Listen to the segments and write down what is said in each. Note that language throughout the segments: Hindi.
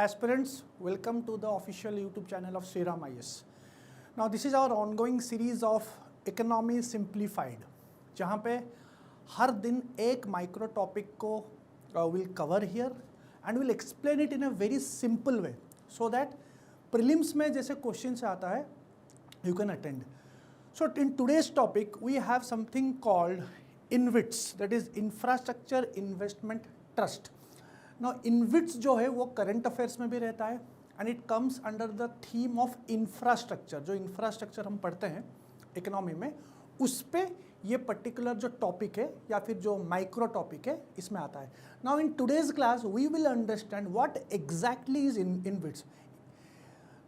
aspirants, welcome to the official YouTube channel of Sriram IAS. Now this is our ongoing series of Economy Simplified, जहाँ पे हर दिन एक माइक्रो टॉपिक को will cover here and will explain it in a very simple way so that prelims में जैसे question से आता है you can attend. So in today's topic we have something called InvITs, that is Infrastructure Investment Trust. Now InvITs जो है वो करंट अफेयर्स में भी रहता है and it comes under the theme of infrastructure. जो इंफ्रास्ट्रक्चर हम पढ़ते हैं इकोनॉमी में उस पे ये पर्टिकुलर जो टॉपिक है या फिर जो माइक्रो टॉपिक है इसमें आता है. Now in today's class we will understand what exactly is InvITs.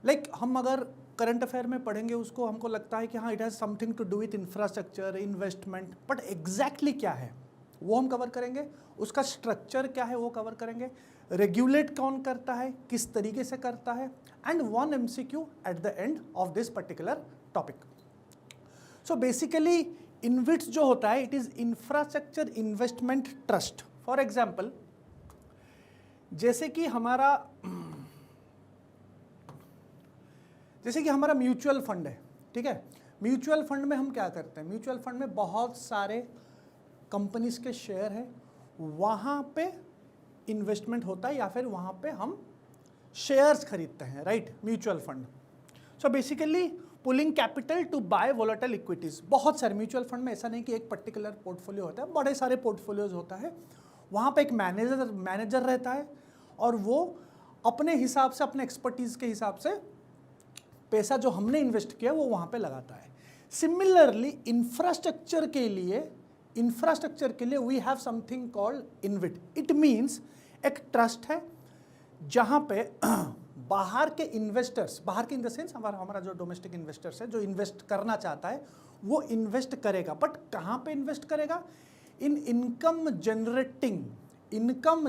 लाइक हम अगर करंट अफेयर में पढ़ेंगे उसको हमको लगता है कि हाँ it has something to do with infrastructure investment, but exactly क्या है वो हम कवर करेंगे. उसका स्ट्रक्चर क्या है वो कवर करेंगे. रेगुलेट कौन करता है, किस तरीके से करता है, and one MCQ at the end of this particular topic. So basically InvITs जो होता है it is infrastructure investment trust. For example जैसे कि हमारा म्यूचुअल फंड है, ठीक है. म्यूचुअल फंड में हम क्या करते हैं, म्यूचुअल फंड में बहुत सारे कंपनीज के शेयर हैं, वहाँ पे इन्वेस्टमेंट होता है या फिर वहाँ पे हम शेयर्स खरीदते हैं, right. Mutual fund. So basically pooling capital to buy volatile equities. बहुत सारे म्यूचुअल फंड में ऐसा नहीं कि एक पर्टिकुलर पोर्टफोलियो होता है, बड़े सारे पोर्टफोलियोज होता है. वहाँ पे एक मैनेजर रहता है और वो अपने हिसाब से, अपने एक्सपर्टीज़ के हिसाब से पैसा जो हमने इन्वेस्ट किया वो वहाँ पे लगाता है. सिमिलरली इंफ्रास्ट्रक्चर के लिए we have something called InvIT. It means एक ट्रस्ट है जहाँ पे बाहर के इन्वेस्टर्स, बाहर के इन द सेंस हमारा जो डोमेस्टिक इन्वेस्टर्स है जो इन्वेस्ट करना चाहता है वो इन्वेस्ट करेगा. बट कहाँ पे इन्वेस्ट करेगा, इन इनकम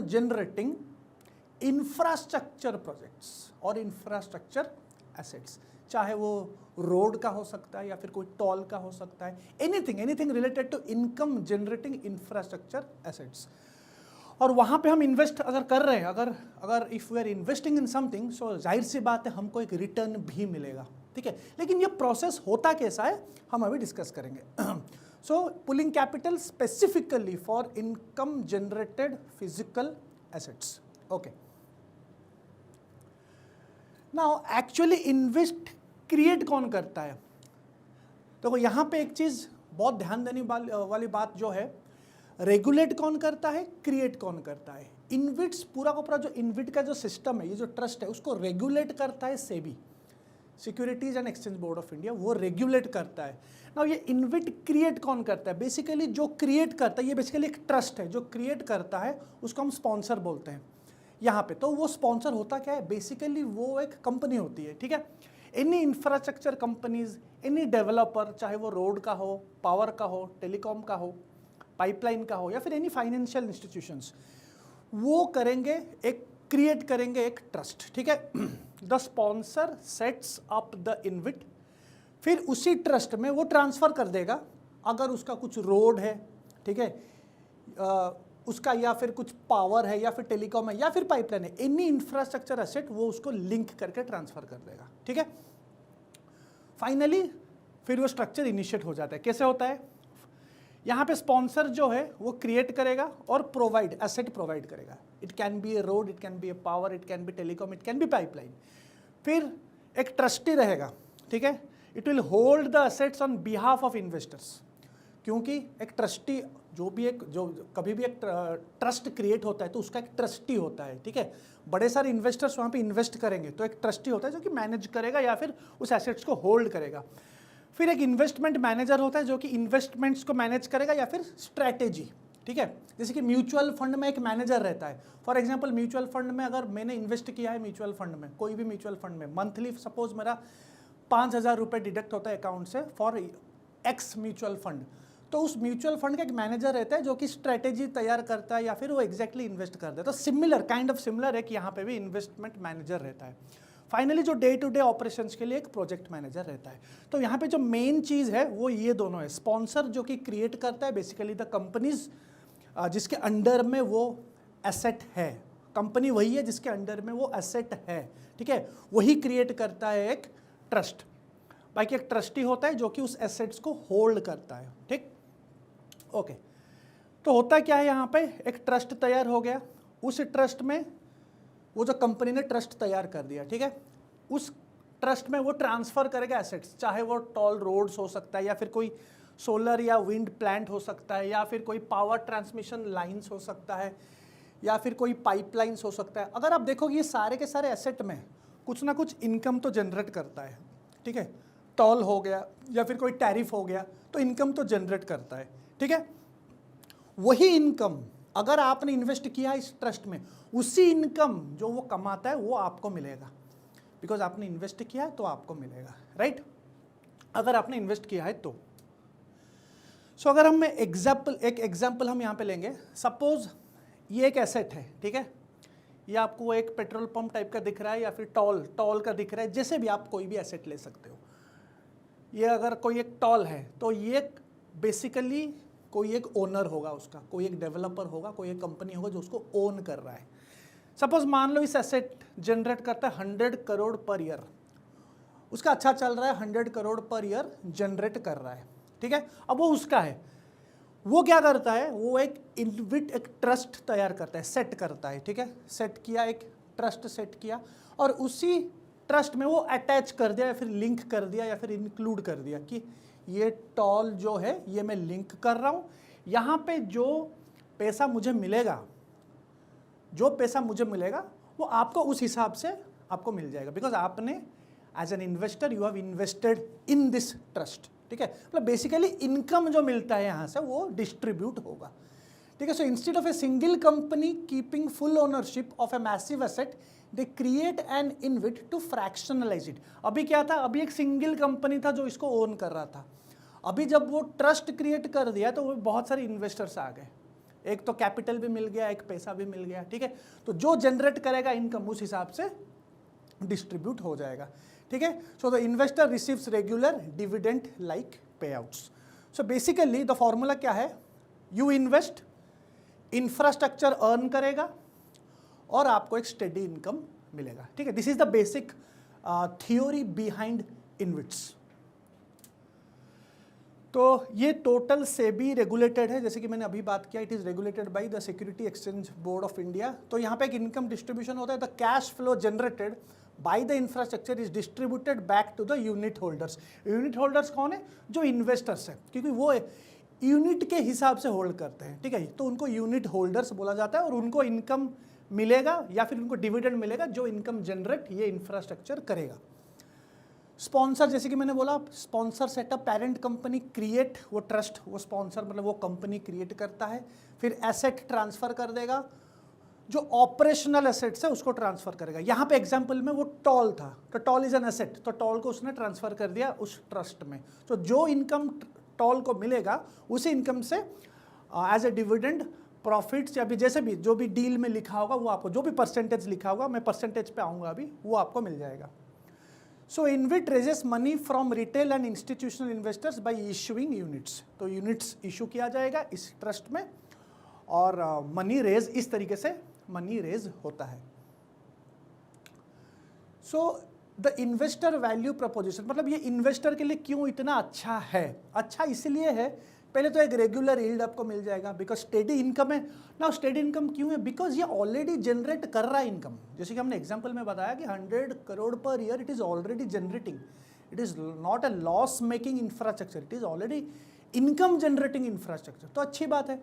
जनरेटिंग इंफ्रास्ट्रक्चर प्रोजेक्ट्स और इंफ्रास्ट्रक्चर एसेट्स. चाहे वो रोड का हो सकता है या फिर कोई टॉल का हो सकता है, anything related to income generating infrastructure assets. और वहाँ पे हम इन्वेस्ट अगर कर रहे हैं, अगर if we are investing in something, so जाहिर सी बात है हमको एक रिटर्न भी मिलेगा, ठीक है. लेकिन ये प्रोसेस होता कैसा है हम अभी डिस्कस करेंगे. So pooling capital specifically for income generated physical assets. Okay. Now actually invest create कौन करता है, तो यहाँ पे एक चीज़ बहुत ध्यान देने वाली बात जो है, रेगुलेट कौन करता है, क्रिएट कौन करता है. InvITs पूरा का पूरा जो InvIT का जो सिस्टम है, ये जो ट्रस्ट है उसको रेगुलेट करता है SEBI, securities and exchange board of India, वो रेगुलेट करता है. ना ये InvIT क्रिएट कौन करता है, बेसिकली जो क्रिएट करता है ये बेसिकली एक ट्रस्ट है जो क्रिएट करता है, उसको हम स्पॉन्सर बोलते हैं यहाँ पे. तो वो स्पॉन्सर होता क्या है, बेसिकली वो एक कंपनी होती है, ठीक है. Any infrastructure companies, any developer, चाहे वो रोड का हो, पावर का हो, टेलीकॉम का हो, पाइपलाइन का हो या फिर एनी फाइनेंशियल इंस्टीट्यूशंस, वो करेंगे क्रिएट करेंगे एक ट्रस्ट, ठीक है. The sponsor sets up the InvIT, फिर उसी ट्रस्ट में वो ट्रांसफ़र कर देगा अगर उसका कुछ रोड है, ठीक है, उसका या फिर कुछ पावर है या फिर टेलीकॉम है या फिर पाइपलाइन है, एनी इंफ्रास्ट्रक्चर एसेट वो उसको लिंक करके ट्रांसफ़र कर देगा, ठीक है. फाइनली फिर वो स्ट्रक्चर इनिशिएट हो जाता है. कैसे होता है, यहाँ पे स्पॉन्सर जो है वो क्रिएट करेगा और एसेट प्रोवाइड करेगा. It can be A road, it can be A power, it can be telecom, it can be pipeline. फिर एक ट्रस्टी रहेगा, ठीक है. It will hold the assets on behalf of investors, क्योंकि एक ट्रस्टी जो कभी भी एक ट्रस्ट क्रिएट होता है तो उसका एक ट्रस्टी होता है, ठीक है. बड़े सारे इन्वेस्टर्स वहाँ पे इन्वेस्ट करेंगे तो एक ट्रस्टी होता है जो कि मैनेज करेगा या फिर उस एसेट्स को होल्ड करेगा. फिर एक इन्वेस्टमेंट मैनेजर होता है जो कि इन्वेस्टमेंट्स को मैनेज करेगा या फिर स्ट्रैटेजी, ठीक है. जैसे कि म्यूचुअल फंड में एक मैनेजर रहता है. फॉर एग्जांपल म्यूचुअल फंड में अगर मैंने इन्वेस्ट किया है म्यूचुअल फंड में, कोई भी म्यूचुअल फंड में, मंथली सपोज मेरा 5,000 रुपये डिडक्ट होता है अकाउंट से फॉर एक्स म्यूचुअल फंड, तो उस म्यूचुअल फंड का एक मैनेजर रहता है जो कि स्ट्रैटेजी तैयार करता है या फिर वो एग्जैक्टली इन्वेस्ट करता है. तो सिमिलर है कि यहाँ पे भी इन्वेस्टमेंट मैनेजर रहता है. फाइनली जो डे टू डे ऑपरेशंस के लिए एक प्रोजेक्ट मैनेजर रहता है. तो यहाँ पे जो मेन चीज़ है वो ये दोनों है. स्पॉन्सर जो कि क्रिएट करता है बेसिकली द कंपनीज जिसके अंडर में वो एसेट है, कंपनी वही है जिसके अंडर में वो एसेट है, ठीक है, वही क्रिएट करता है एक ट्रस्ट। बाकी एक ट्रस्टी होता है जो कि उस एसेट्स को होल्ड करता है, ठीक। ओके, तो होता क्या है, यहाँ पे एक ट्रस्ट तैयार हो गया, उस ट्रस्ट में वो जो कंपनी ने ट्रस्ट तैयार कर दिया, ठीक है, उस ट्रस्ट में वो ट्रांसफर करेगा एसेट्स, चाहे वो टॉल रोड्स हो सकता है, या फिर कोई सोलर या विंड प्लांट हो सकता है, या फिर कोई पावर ट्रांसमिशन लाइंस हो सकता है, या फिर कोई पाइपलाइंस हो सकता है। अगर आप देखोगे ये सारे के सारे एसेट में कुछ ना कुछ इनकम तो जनरेट करता है, ठीक है, टॉल हो गया या फिर कोई टैरिफ हो गया तो इनकम तो जनरेट करता है, ठीक है। वही इनकम अगर आपने इन्वेस्ट किया इस ट्रस्ट में, उसी इनकम जो वो कमाता है वो आपको मिलेगा, बिकॉज आपने इन्वेस्ट किया है तो आपको मिलेगा, राइट। अगर आपने इन्वेस्ट किया है तो सो अगर हम एक एग्जाम्पल हम यहाँ पे लेंगे, सपोज ये एक एसेट है, ठीक है, ये आपको एक पेट्रोल पंप टाइप का दिख रहा है या फिर टॉल का दिख रहा है, जैसे भी आप कोई भी एसेट ले सकते हो। ये अगर कोई एक टॉल है तो ये बेसिकली कोई एक ओनर होगा उसका, कोई एक डेवलपर होगा, कोई एक कंपनी होगा जो उसको ओन कर रहा है। सपोज मान लो इस एसेट जनरेट करता है 100 करोड़ पर ईयर, उसका अच्छा चल रहा है, 100 करोड़ पर ईयर जनरेट कर रहा है, ठीक है। अब वो उसका है, वो क्या करता है, वो एक इनविट एक ट्रस्ट तैयार करता है, सेट करता है, ठीक है, सेट किया, एक ट्रस्ट सेट किया और उसी ट्रस्ट में वो अटैच कर दिया या फिर लिंक कर दिया या फिर इंक्लूड कर दिया कि ये टॉल जो है ये मैं लिंक कर रहा हूँ, यहाँ पे जो पैसा मुझे मिलेगा वो आपको उस हिसाब से आपको मिल जाएगा, बिकॉज आपने as an investor you have invested in this trust, ठीक है। मतलब बेसिकली इनकम जो मिलता है यहाँ से वो डिस्ट्रीब्यूट होगा, ठीक है। So instead of a single company keeping full ownership of a massive asset, they create an InvIT to fractionalise it. अभी क्या था, अभी एक सिंगल कंपनी था जो इसको ओन कर रहा था, अभी जब वो ट्रस्ट क्रिएट कर दिया तो वो बहुत सारे इन्वेस्टर्स आ गए, एक तो कैपिटल भी मिल गया, एक पैसा भी मिल गया, ठीक है। तो जो जनरेट करेगा इनकम उस हिसाब से डिस्ट्रीब्यूट हो जाएगा, ठीक है। So the investor receives regular dividend like payouts. So basically the formula क्या है, यू इन्वेस्ट, इंफ्रास्ट्रक्चर अर्न करेगा और आपको एक स्टेडी इनकम मिलेगा, ठीक है। This is the basic theory behind InvITs. तो ये टोटल सेबी रेगुलेटेड है, जैसे कि मैंने अभी बात किया, it is regulated by the security exchange board of India. तो यहाँ पे एक इनकम डिस्ट्रीब्यूशन होता है, the cash flow generated by the infrastructure is distributed back to the unit holders. Unit holders कौन है, जो इन्वेस्टर्स है, क्योंकि वो यूनिट के हिसाब से होल्ड करते हैं, ठीक है, तो उनको यूनिट होल्डर्स बोला जाता है और उनको इनकम मिलेगा या फिर उनको डिविडेंड मिलेगा जो इनकम जनरेट ये इंफ्रास्ट्रक्चर करेगा। स्पॉन्सर, जैसे कि मैंने बोला, sponsor setup, parent company create, वो ट्रस्ट, वो स्पॉन्सर मतलब वो कंपनी क्रिएट करता है, फिर एसेट ट्रांसफर कर देगा, जो ऑपरेशनल एसेट्स है उसको ट्रांसफर करेगा। यहाँ पे एग्जांपल में वो टॉल था, तो टॉल इज एन एसेट, तो टॉल को उसने ट्रांसफर कर दिया उस ट्रस्ट में। तो जो इनकम टॉल को मिलेगा उसी इनकम से एज ए डिविडेंड, प्रॉफिट्स या भी जैसे भी जो भी डील में लिखा होगा वो आपको, जो भी परसेंटेज लिखा होगा, मैं परसेंटेज पे आऊँगा अभी, वो आपको मिल जाएगा। So InvIT raises money from retail and institutional investors by issuing units. तो यूनिट्स इशू किया जाएगा इस ट्रस्ट में और मनी रेज, इस तरीके से मनी रेज होता है। So the investor value preposition, मतलब ये इन्वेस्टर के लिए क्यों इतना अच्छा है, अच्छा इसलिए है, पहले तो एक रेगुलर यील्ड आपको मिल जाएगा बिकॉज स्टेडी इनकम है ना। स्टेडी इनकम क्यों है, बिकॉज ये ऑलरेडी जनरेट कर रहा है इनकम, जैसे कि हमने एग्जांपल में बताया कि 100 crore per year it is already generating, it is not a loss making infrastructure, it is already income generating infrastructure, तो अच्छी बात है।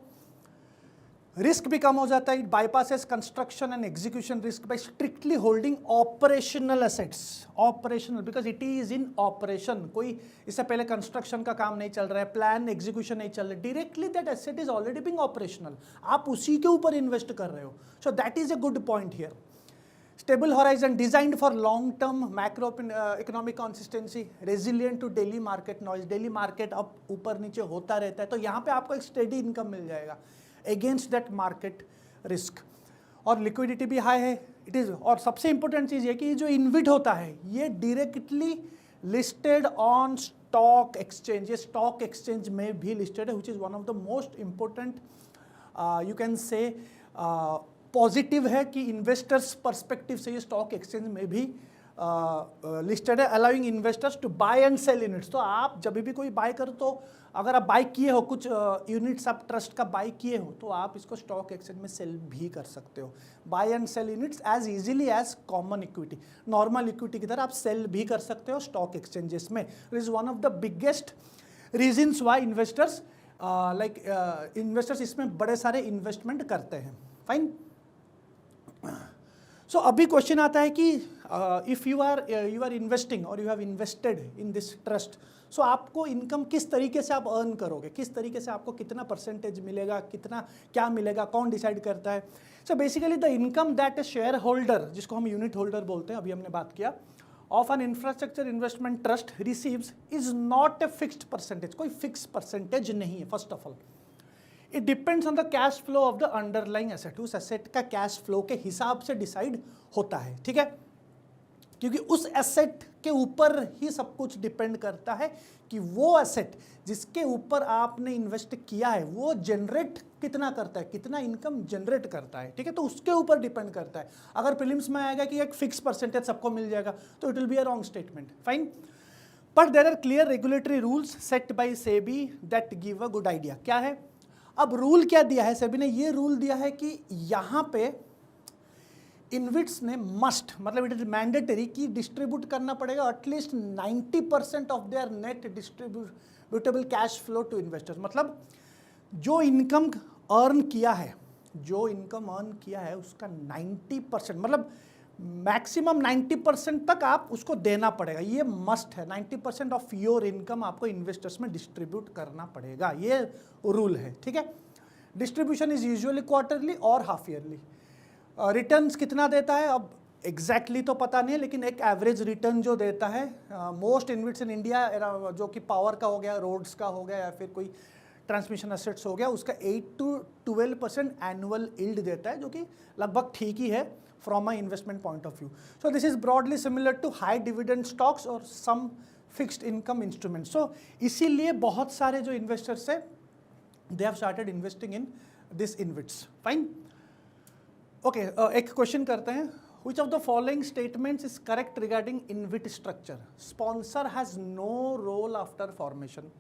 रिस्क भी कम हो जाता है, it bypasses construction and execution risk by strictly holding operational assets, operational because it is in operation, कोई इससे पहले कंस्ट्रक्शन का काम नहीं चल रहा है, प्लान एग्जीक्यूशन नहीं चल रहा है, directly that asset is already being operational, आप उसी के ऊपर इन्वेस्ट कर रहे हो। So that is a good point here. Stable horizon designed for long term macro economic consistency, resilient to daily market noise, daily market up ऊपर नीचे होता रहता है, तो यहाँ पे आपको एक स्टेडी इनकम मिल जाएगा अगेंस्ट दैट मार्केट रिस्क, और लिक्विडिटी भी हाई है, इट इज, और सबसे इंपॉर्टेंट चीज़ ये कि जो इन्विट होता है ये directly listed on stock exchange, ये स्टॉक एक्सचेंज में भी लिस्टेड है, which is one of the most important you can say positive है कि इन्वेस्टर्स पर्सपेक्टिव से ये स्टॉक एक्सचेंज में भी लिस्टेड है, allowing investors to buy and sell units. तो आप जब भी कोई बाय करो, तो अगर आप बाय किए हो कुछ यूनिट्स, आप ट्रस्ट का बाय किए हो, तो आप इसको स्टॉक एक्सचेंज में सेल भी कर सकते हो। Buy and sell units as easily as common equity, normal equity की तरह आप सेल भी कर सकते हो स्टॉक एक्सचेंजेस में। It is one of the biggest reasons why investors investors इसमें बड़े सारे इन्वेस्टमेंट करते हैं। फाइन। सो अभी क्वेश्चन आता है कि इफ़ यू आर इन्वेस्टिंग और you have invested in this trust, so आपको इनकम किस तरीके से आप अर्न करोगे, किस तरीके से आपको कितना परसेंटेज मिलेगा, कितना क्या मिलेगा, कौन डिसाइड करता है। सो basically the income that A share holder, जिसको हम यूनिट होल्डर बोलते हैं, अभी हमने बात किया, of N infrastructure investment trust receives is not a fixed percentage, कोई फिक्स परसेंटेज नहीं है। First of all it depends on the cash flow of the underlying asset, उस एसेट का कैश फ्लो के हिसाब से डिसाइड होता है, ठीक है, क्योंकि उस एसेट के ऊपर ही सब कुछ डिपेंड करता है कि वो एसेट जिसके ऊपर आपने इन्वेस्ट किया है वो जनरेट कितना करता है, कितना इनकम जनरेट करता है, ठीक है, तो उसके ऊपर डिपेंड करता है। अगर प्रीलिम्स में आएगा कि एक फिक्स परसेंटेज सबको मिल जाएगा, तो it will be a wrong statement. Fine. But there are clear regulatory rules set by SEBI that give a good idea. क्या है? अब रूल क्या दिया है सेबी ने? ये रूल दिया है कि यहाँ पे इनविट्स ने मस्ट, मतलब इट इज मैंडेटरी कि डिस्ट्रीब्यूट करना पड़ेगा at least 90% of their net distributable cash flow to investors. मतलब जो इनकम अर्न किया है, जो इनकम अर्न किया है उसका 90%, मतलब मैक्सिमम 90% तक आप उसको देना पड़ेगा। ये मस्ट है, 90% ऑफ योर इनकम आपको इन्वेस्टर्स में डिस्ट्रीब्यूट करना पड़ेगा, ये रूल है, ठीक है। डिस्ट्रीब्यूशन इज यूजुअली क्वार्टरली और हाफ ईयरली। रिटर्न्स कितना देता है अब एग्जैक्टली तो पता नहीं है, लेकिन एक एवरेज रिटर्न जो देता है मोस्ट इन्वेस्ट्स इन इंडिया, जो कि पावर का हो गया, रोड्स का हो गया, या फिर कोई ट्रांसमिशन एसेट्स हो गया, उसका 8 to 12% एनुअल यील्ड देता है, जो कि लगभग ठीक ही है from a investment point of view. So this is broadly similar to high dividend stocks और some fixed income instrument. So इसीलिए बहुत सारे जो इन्वेस्टर्स है they have started investing in this InvITs. Fine. Okay, एक क्वेश्चन करते हैं। Which of the following statements is correct regarding InvIT structure? Sponsor has no role after formation.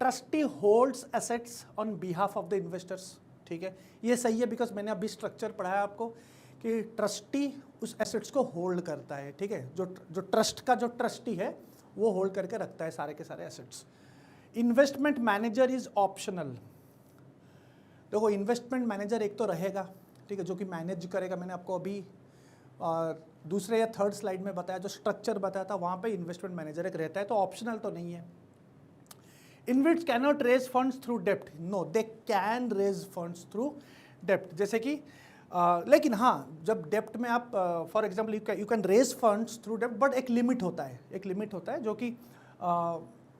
Trustee holds assets on behalf of the investors. ठीक है, ये सही है बिकॉज मैंने अभी स्ट्रक्चर पढ़ाया आपको कि ट्रस्टी उस एसेट्स को होल्ड करता है, ठीक है, जो ट्रस्ट का जो ट्रस्टी है वो होल्ड करके रखता है सारे के सारे assets. Investment manager is optional. देखो, इन्वेस्टमेंट मैनेजर एक तो रहेगा, ठीक है, जो कि मैनेज करेगा। मैंने आपको अभी दूसरे या थर्ड स्लाइड में बताया, जो स्ट्रक्चर बताया था, वहाँ पे इन्वेस्टमेंट मैनेजर एक रहता है, तो ऑप्शनल तो नहीं है। इन्विट्स can not raise funds through dept. No, they can raise funds through डेप्ट, जैसे कि लेकिन हाँ, जब डेप्ट में आप for example you can raise funds through dept, but एक लिमिट होता है, एक लिमिट होता है जो कि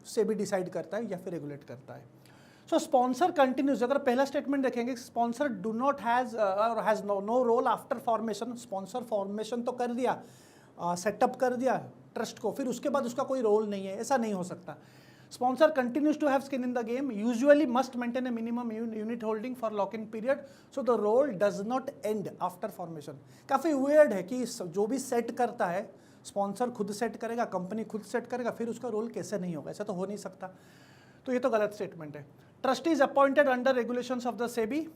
सेबी डिसाइड करता है या फिर रेगुलेट करता है। सो स्पॉन्सर कंटिन्यूज, अगर पहला स्टेटमेंट देखेंगे, sponsor do not has no role after formation. Sponsor formation तो कर दिया, सेटअप कर दिया ट्रस्ट को, फिर उसके बाद उसका कोई रोल नहीं है, ऐसा नहीं हो सकता। Sponsor continues to have skin in the game, usually must maintain a minimum unit holding for lock in period, so the role does not end after formation. काफ़ी वियर्ड है कि जो भी सेट करता है, स्पॉन्सर खुद सेट करेगा, कंपनी खुद सेट करेगा, फिर उसका रोल कैसे नहीं होगा, ऐसा तो हो नहीं सकता। तो ये तो गलत स्टेटमेंट है। Trustee is appointed under regulations of the SEBI.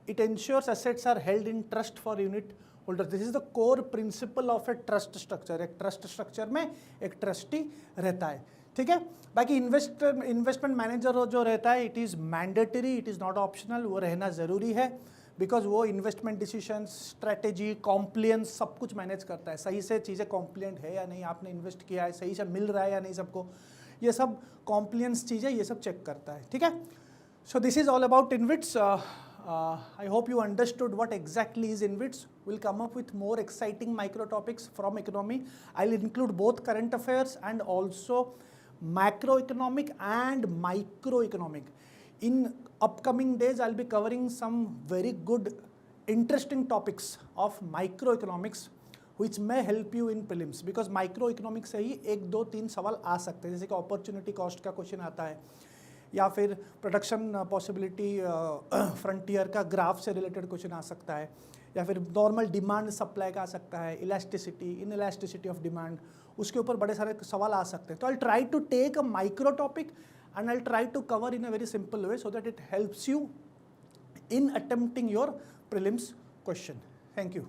It ensures assets are held in trust for unit holder. This is the core principal of a trust structure. एक ट्रस्ट स्ट्रक्चर में एक ट्रस्टी रहता है, ठीक है। बाकी इन्वेस्टमेंट मैनेजर जो रहता है, it is mandatory, it is not optional, वो रहना ज़रूरी है, बिकॉज वो इन्वेस्टमेंट डिसीजन, स्ट्रैटेजी, कॉम्प्लियंस सब कुछ मैनेज करता है। सही से चीज़ें कॉम्प्लियंट है या नहीं, आपने इन्वेस्ट किया है सही से मिल रहा है या नहीं सबको, ये सब कॉम्प्लियंस चीज़ें, ये सब चेक करता है, ठीक है। So this is all about InvITs. I hope you understood what exactly is InvITs. We'll come up with more exciting micro topics from economy. I'll include both current affairs and also macroeconomic and microeconomic. In upcoming days, I'll be covering some very good, interesting topics of microeconomics which may help you in prelims, because microeconomics से ही 1, 2, 3 सवाल आ सकते हैं, जैसे कि अपॉर्चुनिटी कॉस्ट का क्वेश्चन आता है, या फिर प्रोडक्शन पॉसिबिलिटी फ्रंटियर का ग्राफ से रिलेटेड क्वेश्चन आ सकता है, या फिर नॉर्मल डिमांड सप्लाई का आ सकता है, elasticity, in elasticity of demand, उसके ऊपर बड़े सारे सवाल आ सकते हैं. तो I try to take a micro topic and I'll try to cover in a very simple way so that it helps you in attempting your prelims question. Thank you.